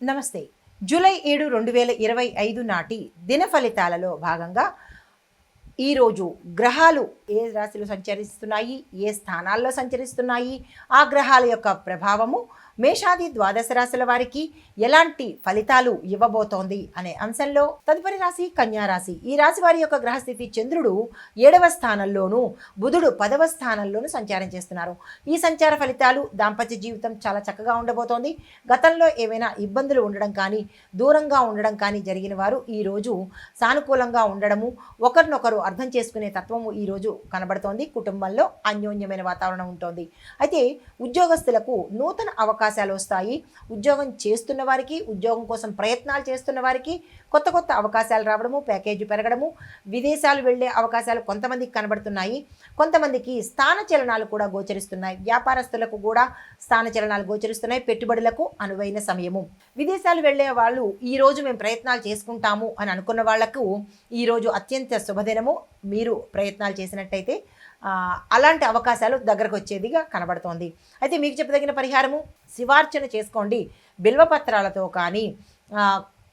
నమస్తే. జూలై 7, 2025 నాటి దిన ఫలితాలలో భాగంగా ఈరోజు గ్రహాలు ఏ రాశిలో సంచరిస్తున్నాయి, ఏ స్థానాల్లో సంచరిస్తున్నాయి, ఆ గ్రహాల యొక్క ప్రభావము మేషాది ద్వాదశ రాశుల వారికి ఎలాంటి ఫలితాలు ఇవ్వబోతోంది అనే అంశంలో తదుపరి రాశి కన్యా రాశి. ఈ రాశి వారి యొక్క గ్రహస్థితి చంద్రుడు 7వ స్థానంలోను, బుధుడు 10వ స్థానంలోను సంచారం చేస్తున్నారు. ఈ సంచార ఫలితాలు దాంపత్య జీవితం చాలా చక్కగా ఉండబోతోంది. గతంలో ఏవైనా ఇబ్బందులు ఉండడం కానీ, దూరంగా ఉండడం కానీ జరిగిన వారు ఈరోజు సానుకూలంగా ఉండడము, ఒకరినొకరు అర్థం చేసుకునే తత్వము ఈరోజు కనబడుతోంది. కుటుంబంలో అన్యోన్యమైన వాతావరణం ఉంటుంది. అయితే ఉద్యోగస్తులకు నూతన అవకాశాలు వస్తాయి. ఉద్యోగం చేస్తున్న వారికి, ఉద్యోగం కోసం ప్రయత్నాలు చేస్తున్న వారికి కొత్త కొత్త అవకాశాలు రావడము, ప్యాకేజీ పెరగడము, విదేశాలు వెళ్ళే అవకాశాలు కొంతమందికి కనబడుతున్నాయి. కొంతమందికి స్థానచలనాలు కూడా గోచరిస్తున్నాయి. వ్యాపారస్తులకు కూడా స్థానచలనాలు గోచరిస్తున్నాయి. పెట్టుబడులకు అనువైన సమయము. విదేశాలు వెళ్ళే వాళ్ళు ఈరోజు మేము ప్రయత్నాలు చేసుకుంటాము అని అనుకున్న వాళ్లకు ఈరోజు అత్యంత శుభదినము. మీరు ప్రయత్నాలు చేసినట్టయితే అలాంటి అవకాశాలు దగ్గరకు వచ్చేదిగా కనబడుతోంది. అయితే మీకు చెప్పదగిన పరిహారము, శివార్చన చేసుకోండి. బిల్వపత్రాలతో కానీ,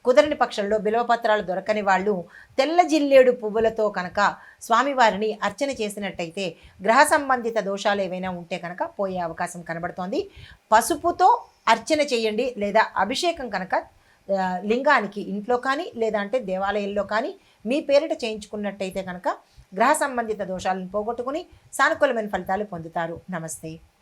కుదరని పక్షంలో బిల్వపత్రాలు దొరకని వాళ్ళు తెల్ల జిల్లేడు పువ్వులతో కనుక స్వామివారిని అర్చన చేసినట్టయితే గ్రహ సంబంధిత దోషాలు ఏవైనా ఉంటే కనుక పోయే అవకాశం కనబడుతోంది. పసుపుతో అర్చన చేయండి, లేదా అభిషేకం కనుక లింగానికి ఇంట్లో కానీ లేదా అంటే దేవాలయంలో కానీ మీ పేరిట చేయించుకున్నట్టయితే కనుక గ్రహ సంబంధిత దోషాలను పోగొట్టుకుని సానుకూలమైన ఫలితాలు పొందుతారు. నమస్తే.